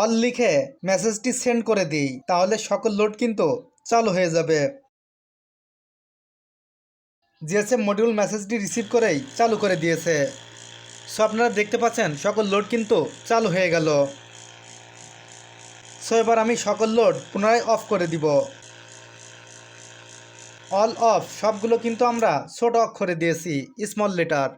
All লিখে মেসেজটি send করে দিই, তাহলে সকল লোড কিন্তু চালু হয়ে যাবে। জিএসএম মডিউল মেসেজটি রিসিভ করেই চালু করে দিয়েছে। সো আপনারা দেখতে পাচ্ছেন সকল লোড কিন্তু চালু হয়ে গেল। সো এবার আমি সকল লোড পুনরায় অফ করে দিব। অল অফ সবগুলো কিন্তু আমরা ছোট অক্ষরে দিয়েছি, স্মল লেটার।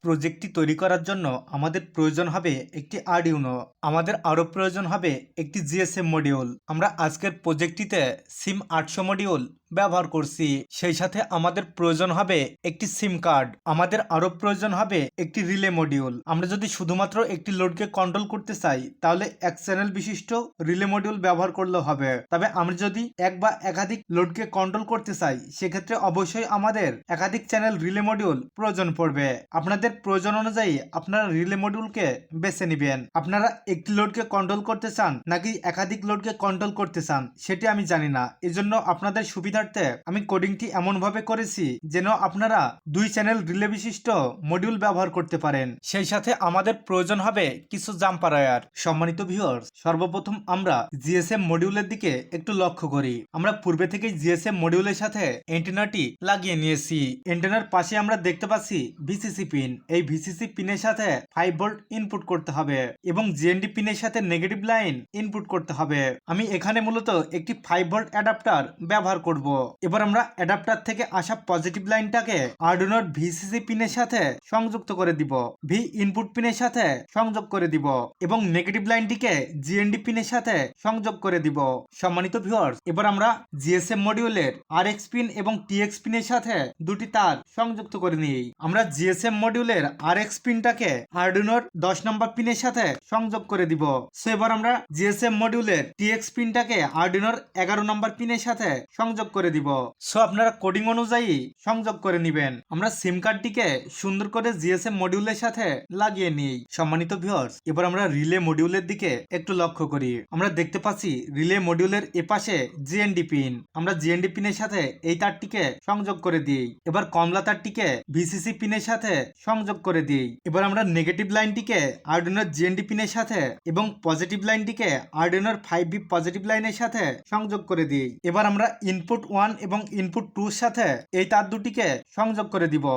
প্রজেক্টটি তৈরি করার জন্য আমাদের প্রয়োজন হবে একটি আরডিউনো, আমাদের আরও প্রয়োজন হবে একটি জিএসএম মডিউল। আমরা আজকের প্রজেক্টটিতে সিম 800 মডিউল ব্যবহার করছি। সেই সাথে আমাদের প্রয়োজন হবে একটি সিম কার্ড, আমাদের আরও প্রয়োজন হবে একটি রিলে মডিউল। আমরা যদি শুধুমাত্র একটি লোডকে কন্ট্রোল করতে চাই তাহলে এক চ্যানেল বিশিষ্ট রিলে মডিউল ব্যবহার করলেও হবে। তবে আমরা যদি এক বা একাধিক লোডকে কন্ট্রোল করতে চাই সেক্ষেত্রে অবশ্যই আমাদের একাধিক চ্যানেল রিলে মডিউল প্রয়োজন পড়বে। আপনাদের প্রয়োজন অনুযায়ী আপনারা রিলে মডিউলকে বেছে নেবেন। আপনারা একটি লোডকে কন্ট্রোল করতে চান নাকি একাধিক লোডকে কন্ট্রোল করতে চান সেটি আমি জানি না, এজন্য আপনাদের সুবিধার্থে আমি কোডিংটি এমনভাবে করেছি যেন আপনারা 2 চ্যানেল রিলে বিশিষ্ট মডিউল ব্যবহার করতে পারেন। সেই সাথে আমাদের প্রয়োজন হবে কিছু জাম্পার ওয়্যার। সম্মানিত ভিউয়ার্স, সর্বপ্রথম আমরা জিএসএম মডিউলের দিকে একটু লক্ষ্য করি। আমরা পূর্বে থেকেই জিএসএম মডিউলের সাথে এন্টেনাটি লাগিয়ে নিয়েছি। এন্টেনার পাশে আমরা দেখতে পাচ্ছি ভিসিসি পিন। এই ভিসিসি পিনের সাথে 5 ভোল্ট ইনপুট করতে হবে এবং জিএনডি পিনের সাথে নেগেটিভ লাইন ইনপুট করতে হবে। আমি এখানে মূলত একটি 5 ভোল্ট অ্যাডাপ্টার ব্যবহার করব। এবার আমরা অ্যাডাপ্টার থেকে আসা পজিটিভ লাইনটাকে আরডুইনোর ভিসিসি পিনের সাথে সংযুক্ত করে দিব, ভি ইনপুট পিনের সাথে সংযোগ করে দিব এবং নেগেটিভ লাইনটিকে জিএনডি পিনের সাথে সংযোগ করে দিব। সম্মানিত ভিউয়ার্স, এবার আমরা জিএসএম মডিউলের আরএক্স পিন এবং টিএক্স পিনের সাথে দুটি তার সংযুক্ত করে নিই। আমরা জিএসএম মডিউলের আরএক্স পিনটাকে আরডুইনোর 10 নম্বর পিনের সাথে সংযোগ করে দিব। সো এবার আমরা জিএসএম মডিউলের টিএক্স পিনটাকে আরডুইনোর 11 নম্বর পিনের সাথে সংযোগ করে দিব। সো আপনারা কোডিং অনুযায়ী সংযোগ করে নেবেন। আমরা সিম কার্ডটিকে সুন্দর করে জিএসএম মডিউলের সাথে লাগিয়ে নিই। সম্মানিত ভিউয়ার্স, এবার আমরা রিলে মডিউলের দিকে একটু লক্ষ্য করি। আমরা দেখতে পাচ্ছি রিলে মডিউলের এপাশে জিএনডি পিন। আমরা জিএনডি পিনের সাথে এই তারটিকে সংযোগ করে দিই। এবার কমলা তারটিকে ভিসিসি পিনের সাথে সংযোগ করে দিই। এবার আমরা নেগেটিভ লাইনটিকে আরডুইনোর জিএনডি পিনের সাথে এবং পজিটিভ লাইনটিকে আরডুইনোর 5V পজিটিভ লাইনের সাথে সংযোগ করে দিই। এবার আমরা ইনপুট 1 এবং ইনপুট 2 এর সাথে এই তার দুটিকে সংযোগ করে দিব।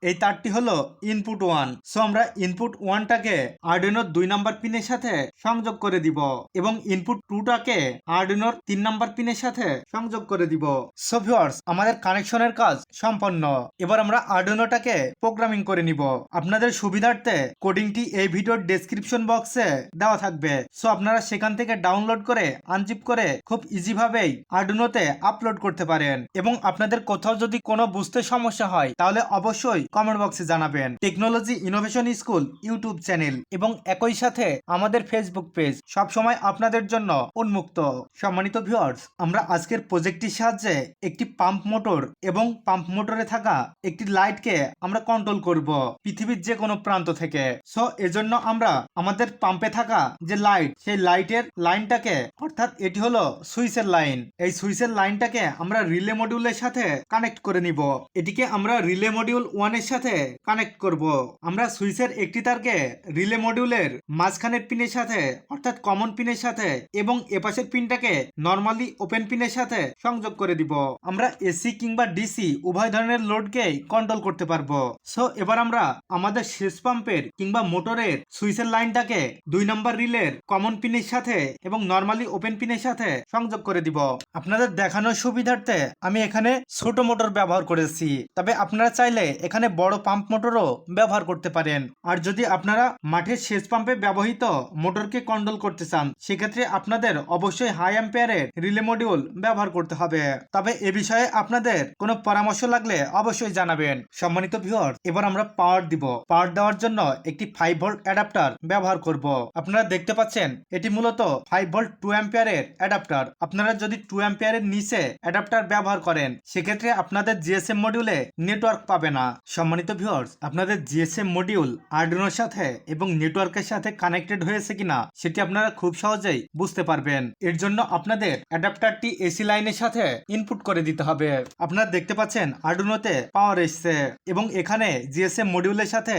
এই তারটি হলো ইনপুট 1। সো আমরা ইনপুট 1টাকে আরডুইনোর 2 নাম্বার পিনের সাথে সংযোগ করে দিব এবং ইনপুট 2টাকে আরডুইনোর 3 নাম্বার পিনের সাথে সংযোগ করে দিব। সো ভিউয়ার্স, আমাদের কানেকশনের কাজ সম্পন্ন। এবার আমরা আরডুইনোটাকে প্রোগ্রামিং করে নিব। আপনাদের সুবিধার্থে কোডিংটি এই ভিডিওর ডেসক্রিপশন বক্সে দেওয়া থাকবে। সো আপনারা সেখান থেকে ডাউনলোড করে আনজিপ করে খুব ইজি ভাবেই আরডুইনোতে আপলোড করতে পারেন এবং আপনাদের কোথাও যদি কোনো বুঝতে সমস্যা হয় তাহলে অবশ্যই কমেন্ট বক্সে জানাবেন। Technology innovation school YouTube channel এবং একই সাথে আমাদের ফেসবুক পেজ সবসময় আপনাদের জন্য উন্মুক্ত। সম্মানিত ভিউয়ার্স, আমরা আজকের প্রজেক্টটির সাহায্যে একটি পাম্প মোটর এবং পাম্প মোটরে থাকা একটি লাইটকে আমরা কন্ট্রোল করব পৃথিবীর যে কোনো প্রান্ত থেকে। সো এজন্য আমরা আমাদের পাম্পে থাকা যে লাইট, সেই লাইটের লাইনটাকে, অর্থাৎ এটি হলো সুইচের লাইন, এই সুইচের লাইনটাকে আমরা রিলে মডিউলের সাথে কানেক্ট করে নিব। এটিকে আমরা রিলে মডিউল 1 এর সাথে কানেক্ট করব। আমরা সুইচের একটি তারকে রিলে মডিউলের মাঝখানের পিনের সাথে অর্থাৎ কমন পিনের সাথে এবং এপাশের পিনটাকে নরমালি ওপেন পিনের সাথে সংযোগ করে দিব। আমরা এসি কিংবা ডিসি উভয় ধরনের লোডকেই কন্ট্রোল করতে পারবো। সো এবার আমরা আমাদের শেষ পাম্পের কিংবা মোটরের সুইচের লাইনটাকে 2 নম্বর রিলের কমন পিনের সাথে এবং নরমালি ওপেন পিনের সাথে সংযোগ করে দিব। আপনাদের দেখানোর সুবিধার্থে আমি এখানে ছোট মোটর ব্যবহার করেছি, তবে আপনারা চাইলে এখানে বড় পাম্প মোটরও ব্যবহার করতে পারেন। আর যদি আপনারা মাঠের সেচ পাম্পে ব্যবহৃত মোটরকে কন্ট্রোল করতে চান সেক্ষেত্রে আপনাদের অবশ্যই হাই অ্যাম্পিয়ারের রিলে মডিউল ব্যবহার করতে হবে। তবে এ বিষয়ে আপনাদের কোনো পরামর্শ লাগলে অবশ্যই জানাবেন। সম্মানিত ভিউয়ার্স, এবার আমরা পাওয়ার দিব। পাওয়ার দেওয়ার জন্য একটি 5 ভোল্ট অ্যাডাপ্টার ব্যবহার করব। আপনারা দেখতে পাচ্ছেন এটি মূলত 5 ভোল্ট 2 অ্যাম্পিয়ারের অ্যাডাপ্টার। আপনারা যদি 2 অ্যাম্পিয়ারের নিচে অ্যাডাপ্টার ব্যবহার করেন সেক্ষেত্রে আপনাদের জিএসএম মডিউলে নেটওয়ার্ক পাবে না। সম্মানিত ভিউয়ার্স, আপনাদের জিএসএম মডিউল আরডুইনোর সাথে এবং নেটওয়ার্কের সাথে কানেক্টেড হয়েছে কিনা সেটি আপনারা খুব সহজেই বুঝতে পারবেন। এর জন্য আপনাদের অ্যাডাপ্টারটি এসি লাইনের সাথে ইনপুট করে দিতে হবে। আপনারা দেখতে পাচ্ছেন আরডুইনোতে পাওয়ার এসছে এবং এখানে জিএসএম মডিউলের সাথে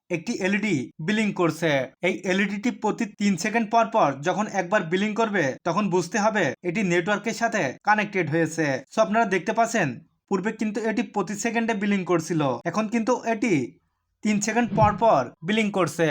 একটি এলইডি বিলিং করছে। এই এলইডিটি প্রতি 3 সেকেন্ড পর পর যখন একবার বিলিং করবে তখন বুঝতে হবে এটি নেটওয়ার্কের সাথে কানেক্টেড হয়েছে। সো আপনারা দেখতে পাচ্ছেন পূর্বে কিন্তু এটি প্রতি সেকেন্ডে বিলিং করছিল, এখন কিন্তু এটি 3 সেকেন্ড পর পর বিলিং করছে।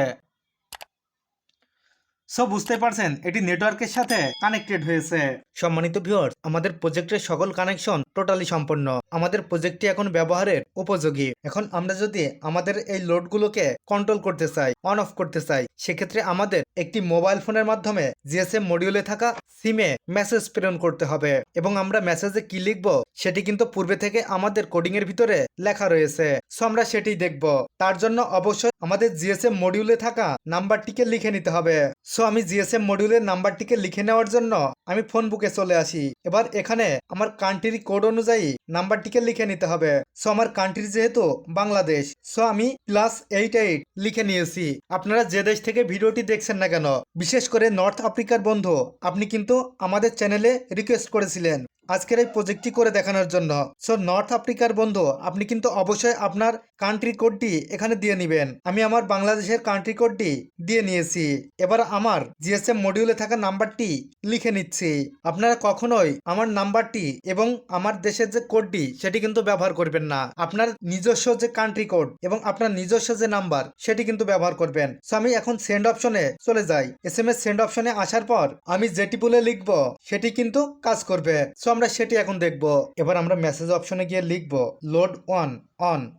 সো বুঝতে পারছেন এটি নেটওয়ার্কের সাথে কানেক্টেড হয়েছে। সম্মানিত ভিউয়ার্স, আমাদের প্রজেক্টের সকল কানেকশন টোটালি সম্পন্ন। আমাদের প্রজেক্টটি এখন ব্যবহারের উপযোগী। এখন আমরা যদি আমাদের এই লোডগুলোকে কন্ট্রোল করতে চাই, অন অফ করতে চাই, সেক্ষেত্রে আমাদের একটি মোবাইল ফোনের মাধ্যমে জিএসএম মডিউলে থাকা সিমে মেসেজ প্রেরণ করতে হবে এবং আমরা মেসেজে কি লিখব সেটি কিন্তু পূর্বে থেকে আমাদের কোডিং এর ভিতরে লেখা রয়েছে। সো আমরা সেটি দেখব। তার জন্য অবশ্যই আমাদের জিএসএম মডিউলে থাকা নাম্বারটিকে লিখে নিতে হবে। সো আমি জিএসএম মডিউলের নাম্বারটিকে লিখে নেওয়ার জন্য আমি ফোন বুকে চলে আসি। এবার এখানে আমার কান্ট্রি কোড অনুযায়ী নাম্বারটিকে লিখে নিতে হবে। সো আমার কান্ট্রি যেহেতু বাংলাদেশ, সো আমি +88 লিখে নিয়েছি। আপনারা যে দেশ থেকে ভিডিওটি দেখছেন না কেন, বিশেষ করে নর্থ আফ্রিকার বন্ধু, আপনি কিন্তু আমাদের চ্যানেলে রিকোয়েস্ট করেছিলেন আজকের এই প্রজেক্টটি করে দেখানোর জন্য। সো নর্থ আফ্রিকার বন্ধু, আপনি কিন্তু অবশ্যই আপনার কান্ট্রি কোডটি এখানে দিয়ে নেবেন। আমি আমার বাংলাদেশের কান্ট্রি কোডটি দিয়ে নিয়েছি। এবার আমার জিএসএম মডিউলে থাকা নাম্বারটি লিখে নিচ্ছি। আপনারা কখনোই আমার নাম্বারটি এবং আমার দেশের যে কোডটি সেটি কিন্তু ব্যবহার করবেন না। আপনার নিজস্ব যে কান্ট্রি কোড এবং আপনার নিজস্ব যে নাম্বার সেটি কিন্তু ব্যবহার করবেন। সো আমি এখন সেন্ড অপশনে চলে যাই। এসএমএস সেন্ড অপশনে আসার পর আমি যেটি বলে লিখব সেটি কিন্তু কাজ করবে। সো আমরা সেটি এখন দেখব। এবার আমরা মেসেজ অপশনে গিয়ে লিখব লোড অন।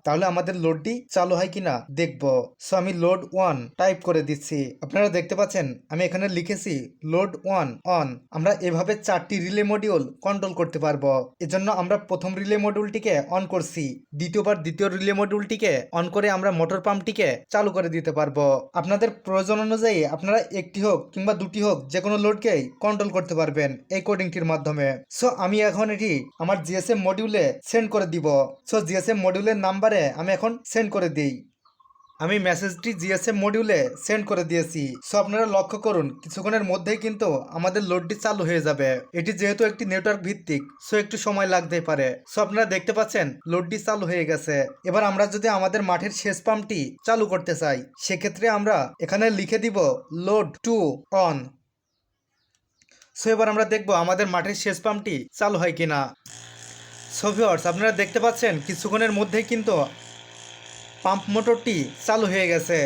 তাহলে আমাদের লোডটি চালু হয় কিনা দেখব। সো আমি লোড 1 টাইপ করে দিচ্ছি। আপনারা দেখতে পাচ্ছেন আমি এখানে লিখেছি লোড 1 অন। আমরা এভাবে 4টি রিলে মডিউল কন্ট্রোল করতে পারবো। এজন্য আমরা প্রথম রিলে মডিউলটিকে অন করছি, দ্বিতীয়বার দ্বিতীয় রিলে মডিউলটিকে অন করে আমরা মোটর পাম্পটিকে চালু করে দিতে পারবো। আপনাদের প্রয়োজন অনুযায়ী আপনারা একটি হোক কিংবা দুটি হোক যে কোনো লোডকেই কন্ট্রোল করতে পারবেন এই কোডিংটির মাধ্যমে। সো আমি এখন এটি আমার জিএসএম মডিউলে সেন্ড করে দিব। সো জিএসএম মডিউলের নাম্বারে আমি এখন সেন্ড করে দিই। আমি মেসেজটি জিএসএম মডিউলে সেন্ড করে দিয়েছি। সো আপনারা লক্ষ্য করুন কিছুক্ষণের মধ্যেই কিন্তু আমাদের লোডটি চালু হয়ে যাবে। এটি যেহেতু একটি নেটওয়ার্ক ভিত্তিক, সো একটু সময় লাগতেই পারে। সো আপনারা দেখতে পাচ্ছেন লোডটি চালু হয়ে গেছে। এবার আমরা যদি আমাদের মাঠের সেচ পাম্পটি চালু করতে চাই, সেক্ষেত্রে আমরা এখানে লিখে দিব লোড টু অন। সো এবার আমরা দেখব আমাদের মাঠের সেচ পাম্পটি চালু হয় কিনা। সো ভিউয়ার্স, আপনারা দেখতে পাচ্ছেন কিছুক্ষণের মধ্যেই কিন্তু পাম্প মোটরটি চালু হয়ে গেছে।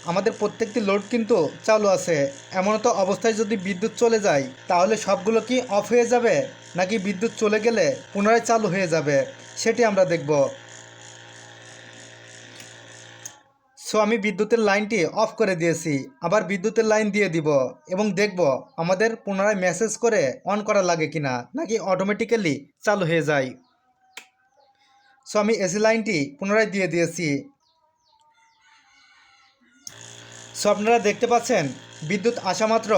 আমাদের প্রত্যেকটি লোড কিন্তু চালু আছে। এমনতো অবস্থায় যদি বিদ্যুৎ চলে যায় তাহলে সবগুলো কি অফ হয়ে যাবে নাকি বিদ্যুৎ চলে গেলে পুনরায় চালু হয়ে যাবে সেটি আমরা দেখব। সো আমি বিদ্যুতের লাইনটি অফ করে দিয়েছি, আবার বিদ্যুতের লাইন দিয়ে দিব এবং দেখব আমাদের পুনরায় মেসেজ করে অন করা লাগে কিনা নাকি অটোমেটিক্যালি চালু হয়ে যায়। সো আমি এসি লাইনটি পুনরায় দিয়ে দিয়েছি। সো আপনারা দেখতে পাচ্ছেন বিদ্যুৎ আসা মাত্র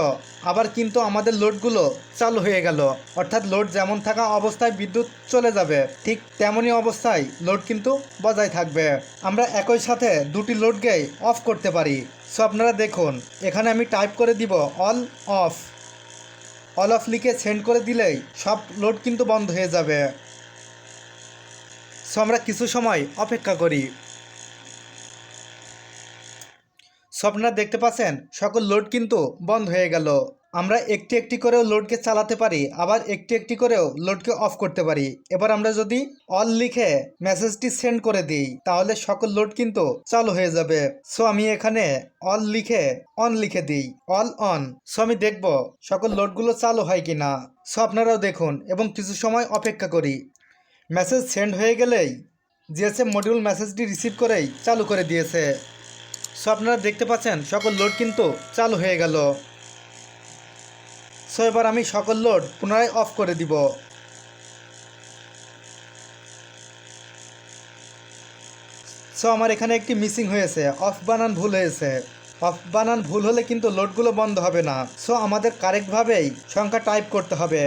আবার কিন্তু আমাদের লোডগুলো চালু হয়ে গেল। অর্থাৎ লোড যেমন থাকা অবস্থায় বিদ্যুৎ চলে যাবে, ঠিক তেমনই অবস্থায় লোড কিন্তু বজায় থাকবে। আমরা একই সাথে দুটি লোডকেই অফ করতে পারি। সো আপনারা দেখুন এখানে আমি টাইপ করে দিব অল অফ লিখে সেন্ড করে দিলেই সব লোড কিন্তু বন্ধ হয়ে যাবে। সো আমরা কিছু সময় অপেক্ষা করি। সো আপনারা দেখতে পাচ্ছেন সকল লোড কিন্তু বন্ধ হয়ে গেল। আমরা একটি একটি করেও লোডকে চালাতে পারি, আবার একটি একটি করেও লোডকে অফ করতে পারি। এবার আমরা যদি অল লিখে মেসেজটি সেন্ড করে দিই তাহলে সকল লোড কিন্তু চালু হয়ে যাবে। সো আমি এখানে অল লিখে অন লিখে দিই, অল অন। সো আমি দেখব সকল লোডগুলো চালু হয় কিনা। সো আপনারাও দেখুন এবং কিছু সময় অপেক্ষা করি। মেসেজ সেন্ড হয়ে গেলেই জিএসএম মডিউল মেসেজটি রিসিভ করেই চালু করে দিয়েছে। সো আপনারা দেখতে পাচ্ছেন সকল লোড কিন্তু চালু হয়ে গেল। সো এবার আমি সকল লোড পুনরায় অফ করে দিব। সো আমার এখানে একটি মিসিং হয়েছে, অফ বানান ভুল হয়েছে। অফ বানান ভুল হলে কিন্তু লোডগুলো বন্ধ হবে না। সো আমাদের কারেক্টভাবেই সংখ্যা টাইপ করতে হবে।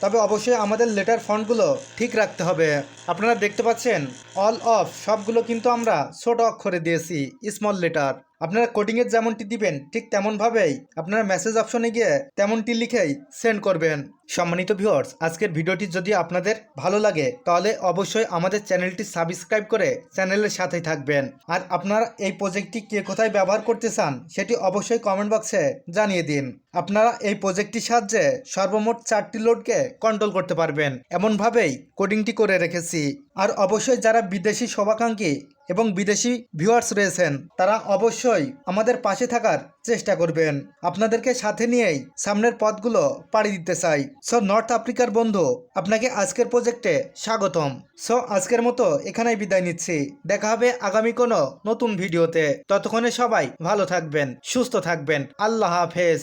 তবে অবশ্যই আমাদের লেটার ফন্টগুলো ঠিক রাখতে হবে। আপনারা দেখতে পাচ্ছেন অল অফ সবগুলো কিন্তু আমরা ছোট অক্ষরে দিয়েছি, স্মল লেটার। আপনারা কোডিংয়ের যেমনটি দিবেন ঠিক তেমনভাবেই আপনারা মেসেজ অপশনে গিয়ে তেমনটি লিখেই সেন্ড করবেন। সম্মানিত ভিউয়ার্স, আজকের ভিডিওটি যদি আপনাদের ভালো লাগে তাহলে অবশ্যই আমাদের চ্যানেলটি সাবস্ক্রাইব করে চ্যানেলের সাথেই থাকবেন। আর আপনারা এই প্রজেক্টটি কে কোথায় ব্যবহার করতে চান সেটি অবশ্যই কমেন্ট বক্সে জানিয়ে দিন। আপনারা এই প্রজেক্টটির সাহায্যে সর্বমোট 4টি লোডকে কন্ট্রোল করতে পারবেন, এমনভাবেই কোডিংটি করে রেখেছি। আর অবশ্যই যারা বিদেশি শুভাকাঙ্ক্ষী এবং বিদেশি ভিউয়ার্স রয়েছেন তারা অবশ্যই আমাদের পাশে থাকার চেষ্টা করবেন। আপনাদেরকে সাথে নিয়েই সামনের পথগুলো পাড়ি দিতে চাই। সো নর্থ আফ্রিকার বন্ধু, আপনাকে আজকের প্রজেক্টে স্বাগতম। সো আজকের মতো এখানেই বিদায় নিচ্ছি। দেখা হবে আগামী কোনো নতুন ভিডিওতে। ততক্ষণে সবাই ভালো থাকবেন, সুস্থ থাকবেন। আল্লাহ হাফেজ।